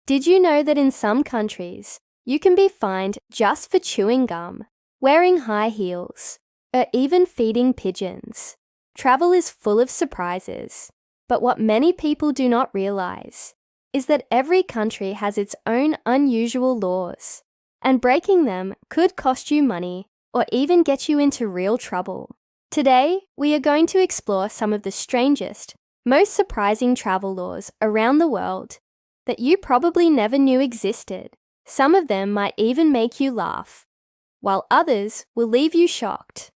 Did you know that in some countries, you can be fined just for chewing gum, wearing high heels, or even feeding pigeons? Travel is full of surprises, but what many people do not realize is that every country has its own unusual laws, and breaking them could cost you money or even get you into real trouble. Today, we are going to explore some of the strangest, most surprising travel laws around the world that you probably never knew existed. Some of them might even make you laugh, while others will leave you shocked.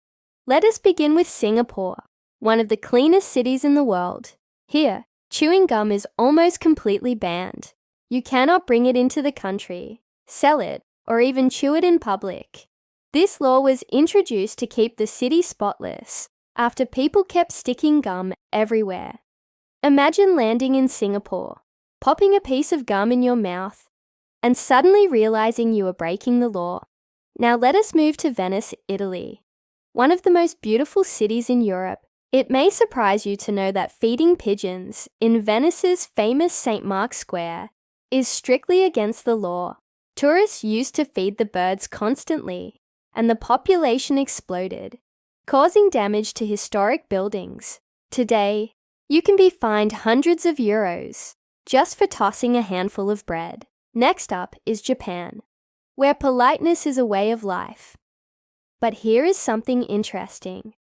Let us begin with Singapore, one of the cleanest cities in the world. Here, chewing gum is almost completely banned. You cannot bring it into the country, sell it, or even chew it in public. This law was introduced to keep the city spotless after people kept sticking gum everywhere. Imagine landing in Singapore, popping a piece of gum in your mouth, and suddenly realizing you are breaking the law. Now let us move to Venice, Italy. One of the most beautiful cities in Europe. It may surprise you to know that feeding pigeons in Venice's famous St. Mark's Square is strictly against the law. Tourists used to feed the birds constantly, and the population exploded, causing damage to historic buildings. Today, you can be fined hundreds of euros just for tossing a handful of bread. Next up is Japan, where politeness is a way of life. But here is something interesting.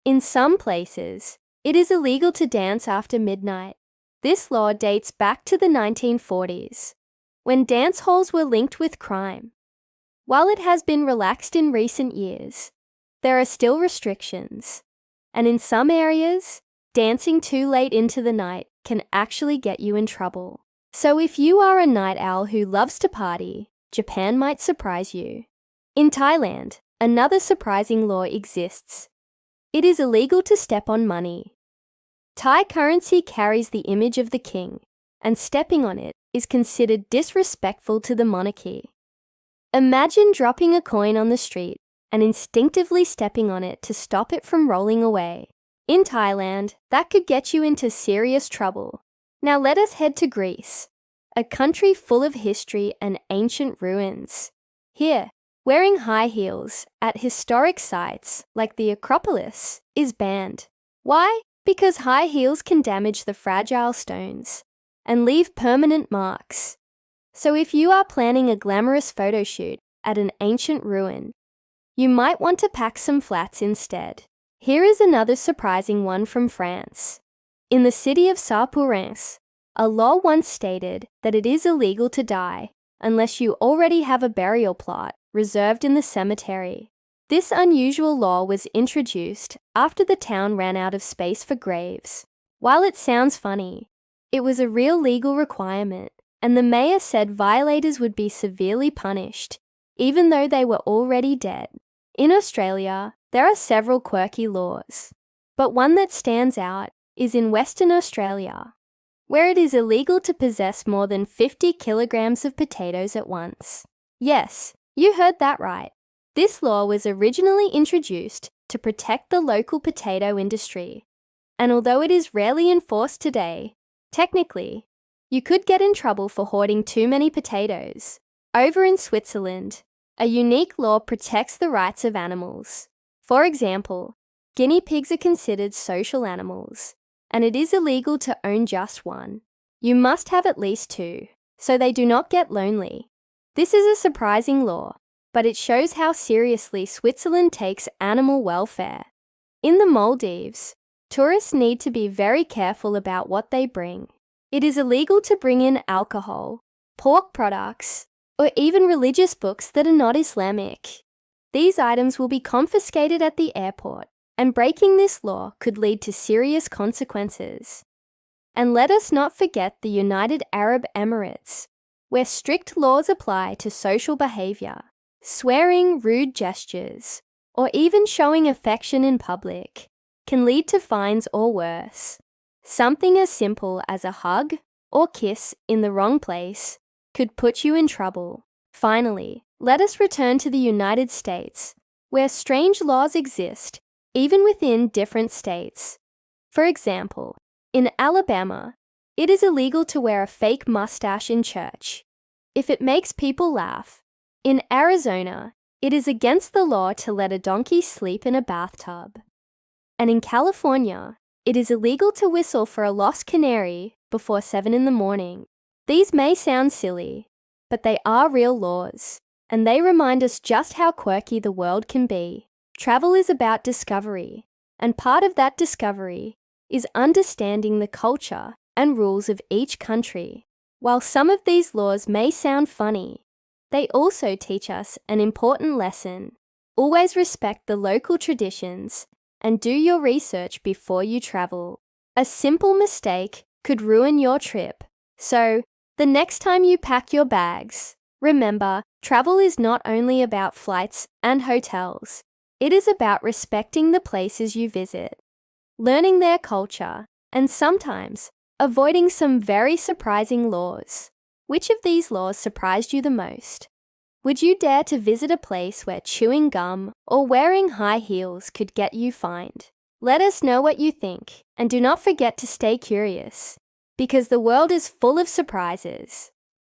In some places, it is illegal to dance after midnight. This law dates back to the 1940s, when dance halls were linked with crime. While it has been relaxed in recent years, there are still restrictions, and in some areas, dancing too late into the night can actually get you in trouble. So if you are a night owl who loves to party, Japan might surprise you. In Thailand, another surprising law exists. It is illegal to step on money. Thai currency carries the image of the king, and stepping on it is considered disrespectful to the monarchy. Imagine dropping a coin on the street and instinctively stepping on it to stop it from rolling away. In Thailand, that could get you into serious trouble. Now let us head to Greece, a country full of history and ancient ruins. Here, wearing high heels at historic sites like the Acropolis is banned. Why? Because high heels can damage the fragile stones and leave permanent marks. So if you are planning a glamorous photo shoot at an ancient ruin, you might want to pack some flats instead. Here is another surprising one from France. In the city of Saint-Purins, a law once stated that it is illegal to die unless you already have a burial plot reserved in the cemetery. This unusual law was introduced after the town ran out of space for graves. While it sounds funny, it was a real legal requirement, and the mayor said violators would be severely punished, even though they were already dead. In Australia, there are several quirky laws, but one that stands out is in Western Australia, where it is illegal to possess more than 50 kilograms of potatoes at once. Yes, you heard that right. This law was originally introduced to protect the local potato industry, and although it is rarely enforced today, technically, you could get in trouble for hoarding too many potatoes. Over in Switzerland, a unique law protects the rights of animals. For example, guinea pigs are considered social animals, and it is illegal to own just one. You must have at least two, so they do not get lonely. This is a surprising law, but it shows how seriously Switzerland takes animal welfare. In the Maldives, tourists need to be very careful about what they bring. It is illegal to bring in alcohol, pork products, or even religious books that are not Islamic. These items will be confiscated at the airport, and breaking this law could lead to serious consequences. And let us not forget the United Arab Emirates, where strict laws apply to social behavior. Swearing, rude gestures, or even showing affection in public can lead to fines or worse. Something as simple as a hug or kiss in the wrong place could put you in trouble. Finally, let us return to the United States, where strange laws exist even within different states. For example, in Alabama, It is illegal to wear a fake mustache in church if it makes people laugh. In Arizona, it is against the law to let a donkey sleep in a bathtub. And in California, it is illegal to whistle for a lost canary before 7 in the morning. These may sound silly, but they are real laws, and they remind us just how quirky the world can be. Travel is about discovery, and part of that discovery is understanding the culture and rules of each country. While some of these laws may sound funny, they also teach us an important lesson. Always respect the local traditions and do your research before you travel. A simple mistake could ruin your trip. So, the next time you pack your bags, remember, travel is not only about flights and hotels. It is about respecting the places you visit, learning their culture, and sometimes avoiding some very surprising laws. Which of these laws surprised you the most? Would you dare to visit a place where chewing gum or wearing high heels could get you fined? Let us know what you think, and do not forget to stay curious, because the world is full of surprises.